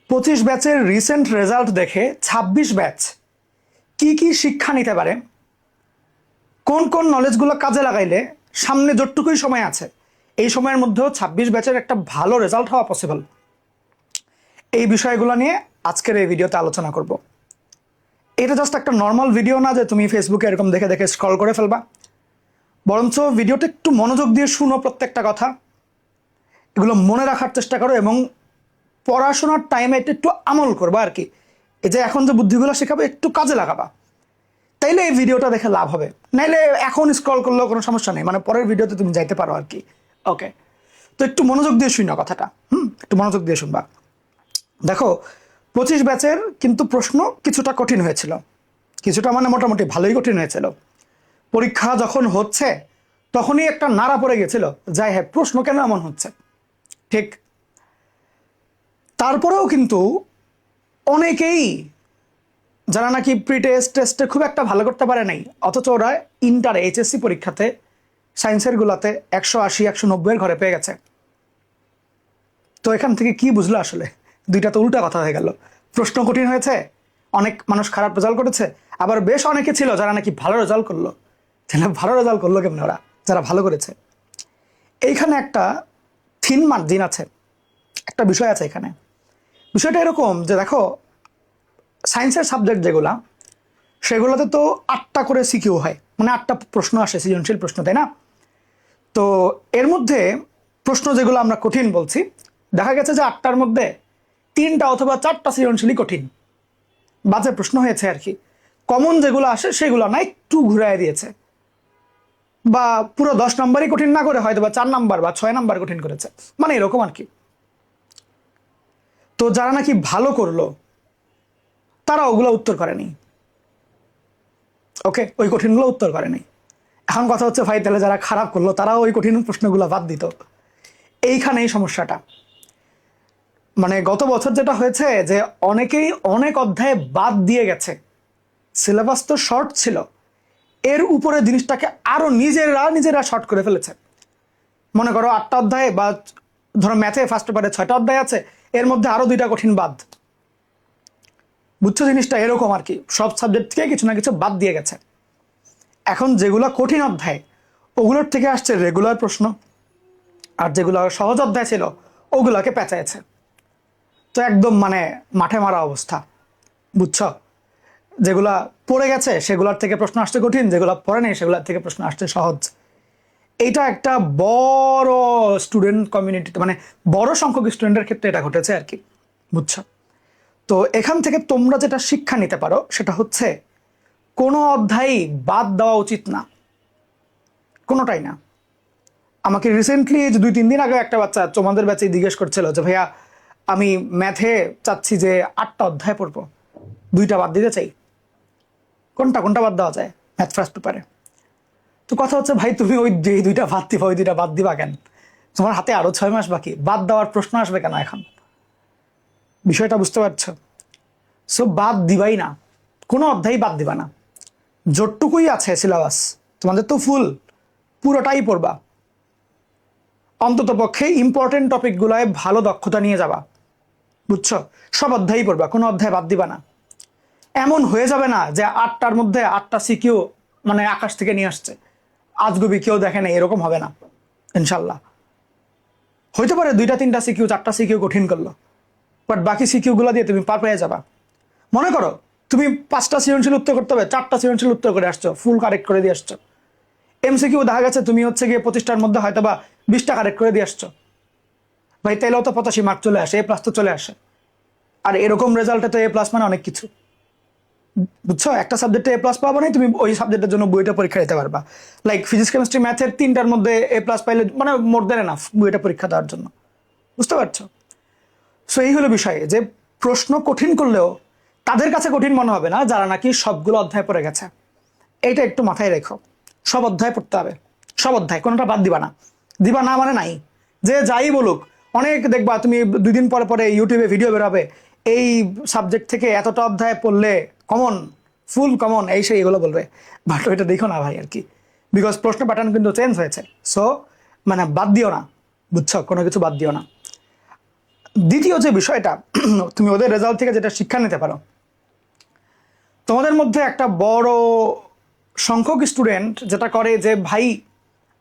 25 ব্যাচের recent result দেখে 26 batch কি কি শিক্ষা নিতে পারে, কোন কোন নলেজগুলো কাজে লাগাইলে সামনে যতটুকুই সময় আছে এই সময়ের মধ্যেও 26 ব্যাচের একটা ভালো রেজাল্ট হওয়া পসিবল, এই বিষয়গুলো নিয়ে আজকের এই ভিডিওতে আলোচনা করব। এটা জাস্ট একটা নর্মাল ভিডিও না যে তুমি ফেসবুকে এরকম দেখে দেখে স্ক্রল করে ফেলবা, বরঞ্চ ভিডিওটা একটু মনোযোগ দিয়ে শুনো, প্রত্যেকটা কথা এগুলো মনে রাখার চেষ্টা করো এবং পড়াশোনার টাইমে এটা একটু আমল করবা আর কি। এই যে এখন যে বুদ্ধিগুলো শেখাবে একটু কাজে লাগাবা, তাইলে এই ভিডিওটা দেখে লাভ হবে। নাইলে এখন স্ক্রল করলেও কোনো সমস্যা নেই, মানে পরের ভিডিওতে তুমি যাইতে পারো আর কি। ওকে, তো একটু মনোযোগ দিয়ে শুনো কথাটা, একটু মনোযোগ দিয়ে শুনবা। দেখো, 25 ব্যাচের কিন্তু প্রশ্ন কিছুটা কঠিন হয়েছিল, কিছুটা মানে মোটামুটি ভালোই কঠিন হয়েছিল। পরীক্ষা যখন হচ্ছে তখনই একটা নাড়া পড়ে গেছিল, যাই হ্যাঁ প্রশ্ন কেন এমন হচ্ছে, ঠিক। তারপরেও কিন্তু অনেকেই যারা নাকি প্রি টেস্ট টেস্টে খুব একটা ভালো করতে পারে নাই, অথচ ওরা ইন্টার এইচএসসি পরীক্ষাতে সায়েন্সের গুলাতে 180 190 ঘরে পেয়ে গেছে। তো এখান থেকে কি বুঝলো আসলে? দুইটা তো উল্টা কথা হয়ে গেল। প্রশ্ন কঠিন হয়েছে, অনেক মানুষ খারাপ রেজাল্ট করেছে, আবার বেশ অনেকে ছিল যারা নাকি ভালো রেজাল্ট করলো। তাহলে ভালো রেজাল্ট করলো কেমন ওরা যারা ভালো করেছে? এইখানে একটা থিন মার্জিন আছে, একটা বিষয় আছে এখানে। বিষয়টা এরকম যে দেখো, সায়েন্সের সাবজেক্ট যেগুলা সেগুলোতে তো 8টা করে সিকিউ হয়, মানে 8টা প্রশ্ন আসে, সৃজনশীল প্রশ্ন, তাই না? তো এর মধ্যে প্রশ্ন যেগুলো আমরা কঠিন বলছি, দেখা গেছে যে 8টার মধ্যে 3টা অথবা 4টা সৃজনশীলই কঠিন, বাজে প্রশ্ন হয়েছে আর কি। কমন যেগুলো আসে সেগুলো না, একটু ঘুরাই দিয়েছে, বা পুরো 10 নাম্বারই কঠিন না করে হয়তো বা 4 নাম্বার বা 6 নাম্বার কঠিন করেছে, মানে এরকম আর কি। তো যারা নাকি ভালো করলো তারা ওগুলো উত্তর করেনি, ওকে, ওই কঠিনগুলো উত্তর করেনি। এখন কথা হচ্ছে ভাই, তাহলে যারা খারাপ করলো তারা ওই কঠিন প্রশ্নগুলো বাদ দিত। এইখানেই সমস্যাটা। মানে গত বছর যেটা হয়েছে যে অনেকেই অনেক অধ্যায়ে বাদ দিয়ে গেছে, সিলেবাস তো শর্ট ছিল, এর উপরে জিনিসটাকে আরো নিজেরা শর্ট করে ফেলেছে। মনে করো 8টা অধ্যায়ে বা ধরো ম্যাথে ফার্স্ট পেপারে 6টা অধ্যায় আছে, এর মধ্যে আরো 2টা কঠিন বাদ। বুঝছো জিনিসটা এরকম আর কি, সব সাবজেক্ট থেকে কিছু না কিছু বাদ দিয়ে গেছে। এখন যেগুলো কঠিন অধ্যায় ওগুলোর থেকে আসছে রেগুলার প্রশ্ন, আর যেগুলো সহজ অধ্যায় ছিল ওগুলোকে পেঁচাইছে। তো একদম মানে মাঠে মারা অবস্থা, বুঝছো? যেগুলা পড়ে গেছে সেগুলোর থেকে প্রশ্ন আসছে কঠিন, যেগুলো পড়ে নেই সেগুলোর থেকে প্রশ্ন আসছে সহজ। এইটা একটা বড় স্টুডেন্ট কমিউনিটিতে, মানে বড় সংখ্যক স্টুডেন্টের ক্ষেত্রে এটা ঘটেছে আর কি, বুঝছো? তো এখান থেকে তোমরা যেটা শিক্ষা নিতে পারো সেটা হচ্ছে কোনো অধ্যায় বাদ দেওয়া উচিত না, কোনোটাই না। আমাকে রিসেন্টলি যে 2-3 দিন আগে একটা বাচ্চা তোমাদের ব্যাচে জিজ্ঞেস করছিল যে ভাইয়া আমি ম্যাথে চাচ্ছি যে 8টা অধ্যায় পড়বো, 2টা বাদ দিতে চাই, কোনটা কোনটা বাদ দেওয়া যায় ম্যাথ ফার্স্ট পেপারে? তো কথা হচ্ছে ভাই, তুমি ওই যে 2টা বাদ দিবা, ওই 2টা বাদ দিবা কেন? তোমার হাতে আরো 6 মাস বাকি, বাদ দেওয়ার প্রশ্ন আসবে কেন এখন? বিষয়টা বুঝতে পারছো? সো বাদ দিবাই না, কোনো অধ্যায় বাদ দিবা না। যতটুকুই আছে সিলেবাস তোমাদের তো ফুল, পুরোটাই পড়বা। অন্তত পক্ষে ইম্পর্টেন্ট টপিকগুলোয় ভালো দক্ষতা নিয়ে যাবা, বুঝছো? সব অধ্যায়ই পড়বা, কোনো অধ্যায় বাদ দিবা না। এমন হয়ে যাবে না যে 8টার মধ্যে 8টা সিকিউ মানে আকাশ থেকে নিয়ে আসছে, আজগুবি কেউ দেখে না, এরকম হবে না ইনশাল্লাহ। হইতে পারে 2টা 3টা সিকিউ 4টা সিকিউ কঠিন করলো, বাট বাকি সিকিউ গুলো দিয়ে তুমি পার পেয়ে যাবা। মনে করো তুমি 5টা সৃজনশীল উত্তর করতে হবে, 4টা সৃজনশীল উত্তর করে আসছো, ফুল কারেক্ট করে দিয়ে আসছো। এমসিকিউ দেখা গেছে তুমি হচ্ছে গিয়ে 25টার মধ্যে হয়তো বা 20টা কারেক্ট করে দিয়ে আসছো, ভাই তাইলেও তো 85 মার্ক চলে আসে, A+ তো চলে আসে। আর এরকম রেজাল্টে তো A+ মানে অনেক কিছু, বুঝছো? একটা সাবজেক্টে A+ পাবো না, তুমি ওই সাবজেক্টের জন্য বুয়েটে পরীক্ষা দিতে পারবা। লাইক ফিজিক্স কেমিস্ট্রি ম্যাথের 3টার মধ্যে A+ পাইলে মানে মোর দেন এনাফ বুয়েটে পরীক্ষা দেওয়ার জন্য, বুঝতে পারছো? সো এই হলো বিষয়, যে প্রশ্ন কঠিন করলেও তাদের কাছে কঠিন মনে হবে না যারা নাকি সবগুলো অধ্যায় পড়ে গেছে। এইটা একটু মাথায় রেখো, সব অধ্যায় পড়তে হবে, সব অধ্যায়, কোনোটা বাদ দিবা না। দিবা না মানে নাই, যে যাই বলুক। অনেক দেখবা তুমি 2 দিন পরে পরে ইউটিউবে ভিডিও বেরোবে, এই সাবজেক্ট থেকে এতটা অধ্যায় পড়লে কমন, ফুল কমন, এই সেই এগুলো বলবে। বাট ওইটা দেখো না ভাই আর কি, বিকজ প্রশ্ন প্যাটার্ন কিন্তু চেঞ্জ হয়েছে। সো মানে বাদ দিও না, বুঝছো? কোনো কিছু বাদ দিও না। দ্বিতীয় যে বিষয়টা, তুমি ওদের রেজাল্ট থেকে যেটা শিক্ষা নিতে পারো, তোমাদের মধ্যে একটা বড় সংখ্যক স্টুডেন্ট যেটা করে যে ভাই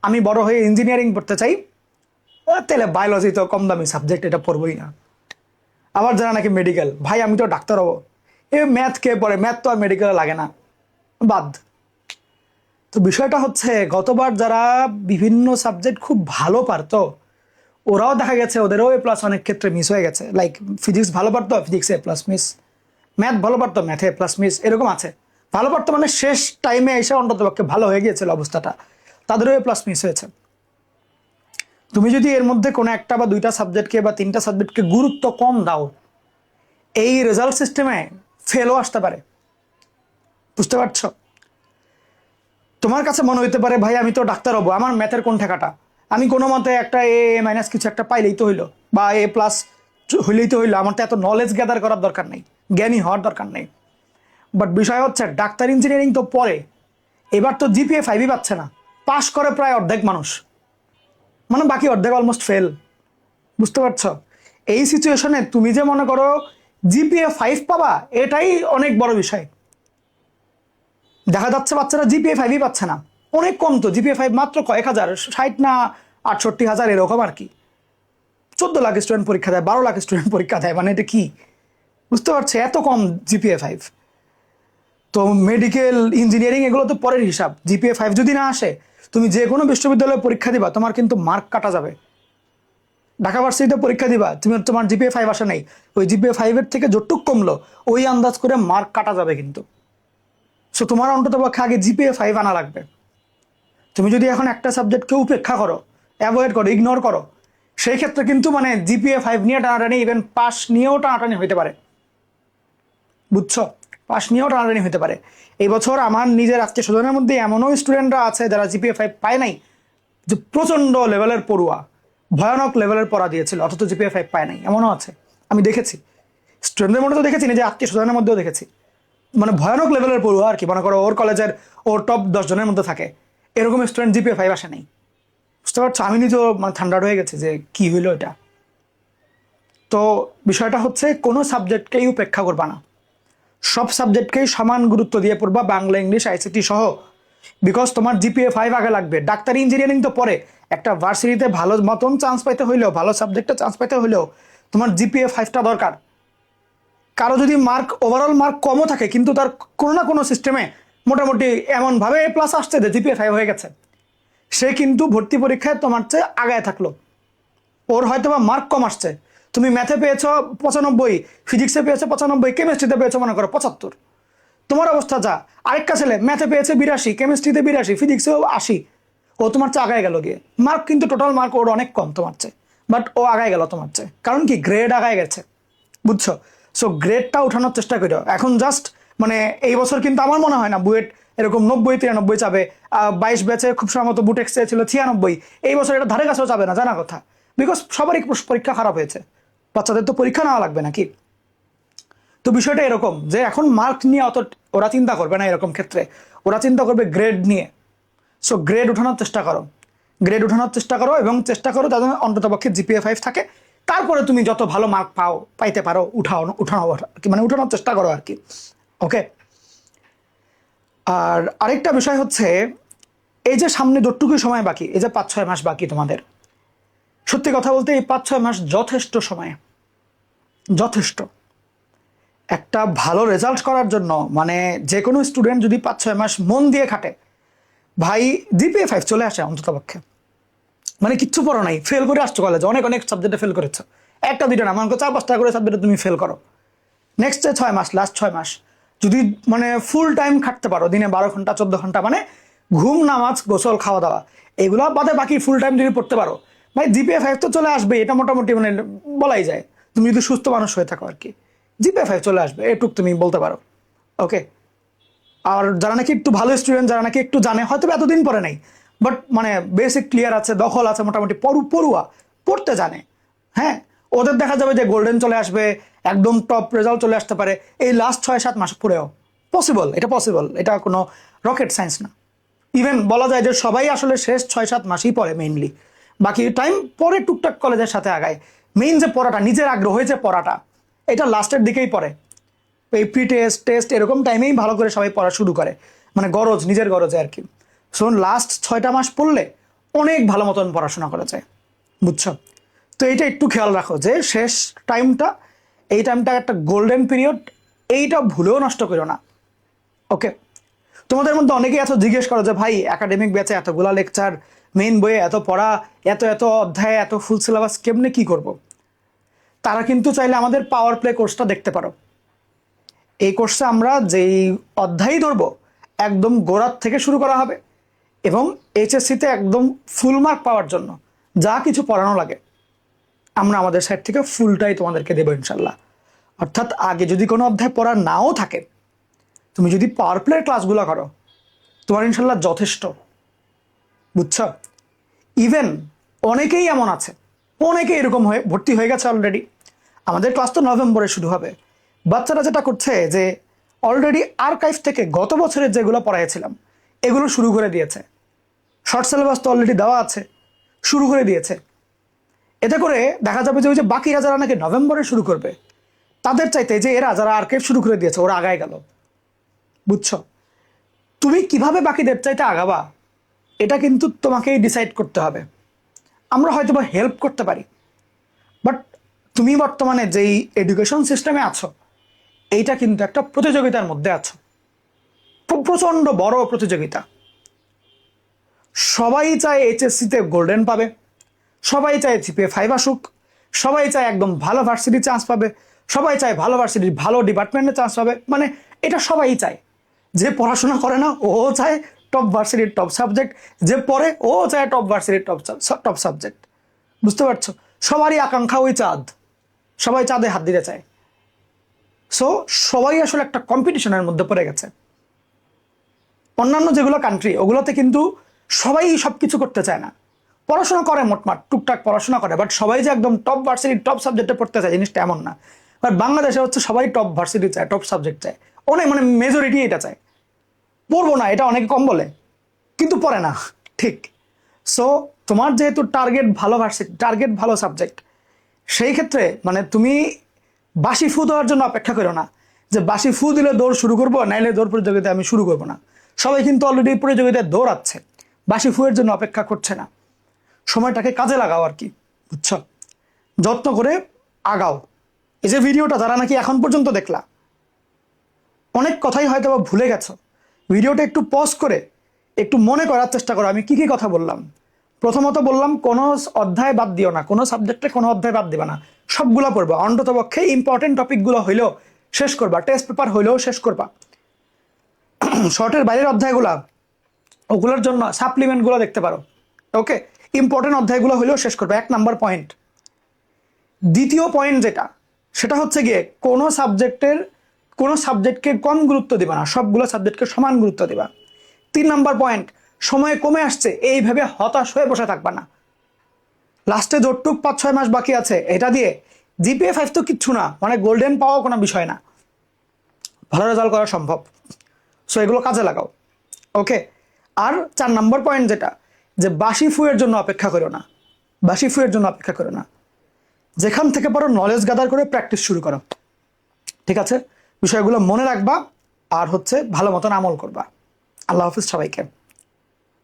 আমি বড় হয়ে ইঞ্জিনিয়ারিং পড়তে চাই, তাহলে বায়োলজি তো কম দামি সাবজেক্ট, এটা পড়বই না। আবার যারা নাকি মেডিকেল, ভাই আমি তো ডাক্তার হবো, এ ম্যাথ কে পড়ে, ম্যাথ তো আর মেডিকেলে লাগে না, বাদ। তো বিষয়টা হচ্ছে গতবার যারা বিভিন্ন সাবজেক্ট খুব ভালো পারতো, ওরাও দেখা গেছে ওদেরও এ প্লাস অনেক ক্ষেত্রে মিস হয়ে গেছে। লাইক ফিজিক্স ভালো পারতো, ফিজিক্সে এ প্লাস মিস, ম্যাথ ভালো পারতো, ম্যাথে এ প্লাস মিস, এরকম আছে। ভালো পারতো মানে শেষ টাইমে এসে অন্ততপক্ষে ভালো হয়ে গিয়েছিল অবস্থাটা, তাদেরও এ প্লাস মিস হয়েছে। তুমি যদি এর মধ্যে কোনো একটা বা দুইটা সাবজেক্টকে বা তিনটা সাবজেক্টকে গুরুত্ব কম দাও, এই রেজাল্ট সিস্টেমে ফেলও আসতে পারে। বুঝতে পারছো? তোমার কাছে মনে হইতে পারে ভাই আমি তো ডাক্তার হবো, আমার ম্যাথের কোন ঠেকাটা, আমি কোনো মতে একটা এ মাইনাস কিছু একটা পাইলেই তো হইলো, বা এ প্লাস হইলেই তো হইলো, আমার তো এত নলেজ গ্যাদার করার দরকার নেই, জ্ঞানী হওয়ার দরকার নেই। বাট বিষয় হচ্ছে ডাক্তার ইঞ্জিনিয়ারিং তো পরে, এবার তো জিপিএ 5ই পাচ্ছে না, পাশ করে প্রায় অর্ধেক মানুষ, মানে বাকি অর্ধেক অলমোস্ট ফেল। বুঝতে পারছো? এই সিচুয়েশনে তুমি যে মনে করো জিপিএ 5 পাবা, এটাই অনেক বড় বিষয়। দেখা যাচ্ছে বাচ্চারা জিপিএ 5ই পাচ্ছে না, অনেক কম তো, জিপিএ 5 মাত্র কয়েক হাজার, 60 না 68,000 এরকম আর কি। 14 লাখ স্টুডেন্ট পরীক্ষা দেয়, 12 লাখ স্টুডেন্ট পরীক্ষা দেয়, মানে এটা কি? বুঝতে পারছে? এত কম জিপিএ 5। তো মেডিকেল ইঞ্জিনিয়ারিং এগুলো তো পরের হিসাব, জিপিএ 5 যদি না আসে, তুমি যে কোনো বিশ্ববিদ্যালয়ে পরীক্ষা দিবা, তোমার কিন্তু মার্ক কাটা যাবে। ঢাকা ভার্সিটিতে পরীক্ষা দিবা, তোমার জিপিএ 5 আসে নাই, ওই জিপিএ 5-এর থেকে যতটুক কমলো ওই আন্দাজ করে মার্ক কাটা যাবে কিন্তু। সো তোমার অন্ততপক্ষে আগে জিপিএ 5 আনা লাগবে। তুমি যদি এখন একটা সাবজেক্টকে উপেক্ষা করো, অ্যাভয়েড করো, ইগনোর করো, সেই ক্ষেত্রে কিন্তু মানে জিপিএ 5 নিয়ে টানাটানি, ইভেন পাস নিয়েও টানাটানি হইতে পারে। বুঝছো? পাস নিয়েও টানাটানি হতে পারে। এই বছর আমার নিজের আত্মীয় স্বজনের মধ্যে এমনও স্টুডেন্টরা আছে যারা জিপিএ 5 পায় নাই, যে প্রচণ্ড লেভেলের পড়ুয়া, ভয়ানক লেভেলের পড়া দিয়েছিল, অথচ জিপিএ 5 পায় নাই, এমনও আছে। আমি দেখেছি, স্টুডেন্টদের মধ্যে তো দেখেছি, নিজে আত্মীয় স্বজনের মধ্যেও দেখেছি। মানে ভয়ানক লেভেলের পড়ুয়া আর কি, মনে করো ওর কলেজের ওর টপ 10 জনের মধ্যে থাকে, এরকম স্টুডেন্ট জিপিএ 5 আসে নাই। বুঝতে পারছো? আমি নিজেও মানে ঠান্ডা হয়ে গেছে যে কি হইলো এটা। তো বিষয়টা হচ্ছে কোনো সাবজেক্টকেই উপেক্ষা করবা না, সব সাবজেক্টকেই সমান গুরুত্ব দিয়ে পড়বা, বাংলা, ইংলিশ, আইসিটি সহ। বিকজ তোমার জিপিএ 5 আগে লাগবে। ডাক্তারি ইঞ্জিনিয়ারিং তো পরে, একটা ভার্সিটিতে ভালো মতন চান্স পাইতে হইলেও, ভালো সাবজেক্টে চান্স পাইতে হইলেও তোমার জিপিএ 5টা দরকার। কারো যদি মার্ক, ওভারঅল মার্ক কমও থাকে, কিন্তু তার কোনো না কোনো সিস্টেমে মোটামুটি এমনভাবে এ প্লাস আসছে যে জিপিএ 5 হয়ে গেছে, সে কিন্তু ভর্তি পরীক্ষায় তোমার চেয়ে আগায় থাকলো। ওর হয়তো বা মার্ক কম আসছে, তুমি ম্যাথে পেয়েছো 95, ফিজিক্সে পেয়েছো 95, কেমিস্ট্রিতে পেয়েছো মনে করো 75, তোমার অবস্থা যা। আরেকটা ছেলে ম্যাথে পেয়েছে 82, কেমিস্ট্রিতে 82, ফিজিক্সেও 80, ও তোমার চেয়ে আগায় গেল গিয়ে। মার্ক কিন্তু টোটাল মার্ক ওর অনেক কম তোমার চেয়ে, বাট ও আগায় গেল তোমার চেয়ে, কারণ কি গ্রেড আগায় গেছে। বুঝছো? সো গ্রেডটা উঠানোর চেষ্টা করো এখন। জাস্ট মানে এই বছর কিন্তু আমার মনে হয় না বুয়েট এরকম 90-93 চাবে। 22 ব্যাচে খুব সম্ভবত বুটেক্স চেয়েছিল 96, এই বছর এটা ধারে কাছেও চাবে না, জানা কথা। বিকজ সবারই পরীক্ষা খারাপ হয়েছে, বাচ্চাদের তো পরীক্ষা নেওয়া লাগবে নাকি। তো বিষয়টা এরকম যে এখন মার্ক নিয়ে অত ওরা চিন্তা করবে না, এরকম ক্ষেত্রে ওরা চিন্তা করবে গ্রেড নিয়ে। সো গ্রেড উঠানোর চেষ্টা করো, গ্রেড উঠানোর চেষ্টা করো, এবং চেষ্টা করো তাদের অন্ততপক্ষে জিপিএ 5 থাকে। তারপরে তুমি যত ভালো মার্ক পাইতে পারো উঠানো মানে উঠানোর চেষ্টা করো আর কি। ওকে। আর আরেকটা বিষয় হচ্ছে, এই যে সামনে যতটুকুই সময় বাকি, এই যে 5-6 মাস বাকি তোমাদের, সত্যি কথা বলতে এই 5-6 মাস যথেষ্ট সময়, যথেষ্ট একটা ভালো রেজাল্ট করার জন্য। মানে যে কোনো স্টুডেন্ট যদি 5-6 মাস মন দিয়ে খাটে, ভাই জিপিএ 5 চলে আসে অন্তত পক্ষে। মানে কিচ্ছু পড়ো নাই, ফেল করে আসছো কলেজে, অনেক অনেক সাবজেক্টে ফেল করেছো, একটা দুইটা না, মনে করো 4-5টা করে সাবজেক্টে তুমি ফেল করো। নেক্সট যে 6 মাস, লাস্ট 6 মাস যদি মানে ফুল টাইম খাটতে পারো, দিনে 12 ঘন্টা 14 ঘন্টা, মানে ঘুম, নামাজ, গোসল, খাওয়া দাওয়া এগুলো বাদে বাকি ফুল টাইম যদি পড়তে পারো, ভাই জিপিএ 5 তো চলে আসবে, এটা মোটামুটি মানে বলাই যায়। তুমি যদি সুস্থ মানুষ হয়ে থাকো আর কি, জিপিএ 5 চলে আসবে, এটুক তুমি বলতে পারো। ওকে। আর যারা নাকি একটু ভালো স্টুডেন্ট, যারা নাকি একটু জানে, হয়তো এতদিন পরে নাই, বাট মানে বেসিক ক্লিয়ার আছে, দখল আছে, মোটামুটি পড়ুয়া, পড়তে জানে, হ্যাঁ, ওদের দেখা যাবে যে গোল্ডেন চলে আসবে, একদম টপ রেজাল্ট চলে আসতে পারে এই লাস্ট 6-7 মাস পরেও। পসিবল, এটা পসিবল, এটা কোনো রকেট সায়েন্স না। ইভেন বলা যায় যে সবাই আসলে শেষ 6-7 মাসই পড়ে মেইনলি, বাকি টাইম পরে টুকটাক কলেজের সাথে আগায়। মেইন যে পড়াটা, নিজের আগ্রহে যে পড়াটা, এটা লাস্টের দিকেই পড়ে। এই প্রি টেস্ট টেস্ট এরকম টাইমেই ভালো করে সবাই পড়া শুরু করে, মানে গরজ, নিজের গরজে আর কি। সো লাস্ট 6টা মাস পড়লে অনেক ভালো মতন পড়াশোনা করা যায়, বুঝছো? তো এইটা একটু খেয়াল রাখো যে শেষ টাইমটা, এই টাইমটা একটা গোল্ডেন পিরিয়ড, এইটা ভুলেও নষ্ট করো না। ওকে, তোমাদের মধ্যে অনেকেই এত জিজ্ঞেস করো যে ভাই একাডেমিক ব্যাচে এতগুলা লেকচার, মেইন বইয়ে এত পড়া, এত এত অধ্যায়, এত ফুল সিলেবাস, কেমনে কি করব? তারা কিন্তু চাইলে আমাদের পাওয়ার প্লে কোর্সটা দেখতে পারো। এই কোর্সে আমরা যেই অধ্যায়ই ধরবো একদম গোড়ার থেকে শুরু করা হবে, এবং এইচএসসিতে একদম ফুল মার্ক পাওয়ার জন্য যা কিছু পড়ানো লাগে আমরা আমাদের সাইড থেকে ফুলটাই তোমাদেরকে দেবো ইনশাল্লাহ। অর্থাৎ আগে যদি কোনো অধ্যায় পড়া নাও থাকে, তুমি যদি পাওয়ার প্লের ক্লাসগুলো করো, তোমার ইনশাল্লাহ যথেষ্ট, বুঝছো? ইভেন অনেকেই এমন আছে, অনেকে এরকম হয়ে ভর্তি হয়ে গেছে অলরেডি। আমাদের ক্লাস তো নভেম্বরে শুরু হবে। বাচ্চারা যেটা করছে যে অলরেডি আর্কাইভ থেকে গত বছরের যেগুলো পড়াইছিলাম এগুলো শুরু করে দিয়েছে। শর্ট সিলেবাস তো অলরেডি দেওয়া আছে, শুরু করে দিয়েছে। এতে করে দেখা যাবে যে ওই যে বাকিরা যারা নাকি নভেম্বরে শুরু করবে, তাদের চাইতে যে এরা যারা আর্কাইভ শুরু করে দিয়েছে ওরা আগায় গেল, বুঝছো? তুমি কিভাবে বাকিদের চাইতে আগাবা এটা কিন্তু তোমাকেই ডিসাইড করতে হবে। আমরা হয়তো বা হেল্প করতে পারি, বাট তুমি বর্তমানে যেই এডুকেশন সিস্টেমে আছো এইটা কিন্তু একটা প্রতিযোগিতার মধ্যে আছো, প্রচণ্ড বড় প্রতিযোগিতা। সবাই চায় এইচএসসিতে গোল্ডেন পাবে, সবাই চায় জিপিএ 5 আসুক, সবাই চায় একদম ভালো ভার্সিটি চান্স পাবে, সবাই চায় ভালো ভার্সিটির ভালো ডিপার্টমেন্টে চান্স পাবে, মানে এটা সবাই চায়। যে পড়াশোনা করে না ও চায় টপ ভার্সিটির টপ সাবজেক্ট, যে পড়ে ও চায় টপ ভার্সিটির টপ সাবজেক্ট, বুঝতে পারছো? সবারই আকাঙ্ক্ষা ওই চাঁদ, সবাই চাঁদে হাত দিতে চায়। সো সবাই আসলে একটা কম্পিটিশনের মধ্যে পড়ে গেছে। অন্যান্য যেগুলো কান্ট্রি ওগুলোতে কিন্তু সবাই সব কিছু করতে চায় না, পড়াশোনা করে মোটমাট টুকটাক পড়াশোনা করে, বাট সবাই যে একদম টপ ভার্সিটির টপ সাবজেক্টে পড়তে চায় জিনিসটা এমন না। বাট বাংলাদেশে হচ্ছে সবাই টপ ভার্সিটি চায়, টপ সাবজেক্ট চায়, অনেক মানে মেজরিটি এটা চায়। পড়বো না এটা অনেকে কম বলে, কিন্তু পড়ে না, ঠিক। সো তোমার যেহেতু টার্গেট ভালো ভার্সিটি, টার্গেট ভালো সাবজেক্ট, সেই ক্ষেত্রে মানে তুমি বাসি ফু দেওয়ার জন্য অপেক্ষা করো না যে বাসি ফু দিলে দৌড় শুরু করবো, নাইলে দৌড় প্রতিযোগিতায় আমি শুরু করবো না। সবাই কিন্তু অলরেডি প্রতিযোগিতায় দৌড়াচ্ছে, বাসি ফুয়ের জন্য অপেক্ষা করছে না। সময়টাকে কাজে লাগাও আর কি, বুঝছো? যত্ন করে আগাও। এই যে ভিডিওটা যারা নাকি এখন পর্যন্ত দেখলা, অনেক কথাই হয়তো বা ভুলে গেছো, ভিডিওটা একটু পজ করে একটু মনে করার চেষ্টা করো আমি কি কি কথা বললাম। প্রথমত বললাম কোনো অধ্যায় বাদ দিও না, কোনো সাবজেক্টে কোনো অধ্যায় বাদ দিবা না, সবগুলো পড়বা। অন্তত পক্ষে ইম্পর্টেন্ট টপিকগুলো হইলেও শেষ করবা, টেস্ট পেপার হইলেও শেষ করবা। শর্টের বাইরের অধ্যায়গুলা ওগুলোর জন্য সাপ্লিমেন্টগুলো দেখতে পারো। ওকে, ইম্পর্টেন্ট অধ্যায়গুলো হইলেও শেষ করবে, 1 নাম্বার পয়েন্ট। দ্বিতীয় পয়েন্ট যেটা, সেটা হচ্ছে গিয়ে কোনো সাবজেক্টকে কম গুরুত্ব দিবা না, সবগুলো সাবজেক্টকে সমান গুরুত্ব দিবা। 3 নাম্বার পয়েন্ট, সময় কমে আসছে এইভাবে হতাশ হয়ে বসে থাকবা না। লাস্টে যতটুক 5-6 মাস বাকি আছে এটা দিয়ে জিপিএ 5 তো কিচ্ছু না, মানে গোল্ডেন পাওয়া কোনো বিষয় না, ভালো রেজাল্ট করা সম্ভব। সো এগুলো কাজে লাগাও। ওকে, আর 4 নাম্বার পয়েন্ট যেটা, যে বাসি ফুয়ের জন্য অপেক্ষা করো না, বাসি ফুয়ের জন্য অপেক্ষা করো না, যেখান থেকে পারো নলেজ গ্যাদার করে প্র্যাকটিস শুরু করো। ঠিক আছে, বিষয়গুলো মনে রাখবা আর হচ্ছে ভালো মতন আমল করবা। আল্লাহ হাফিজ সবাইকে।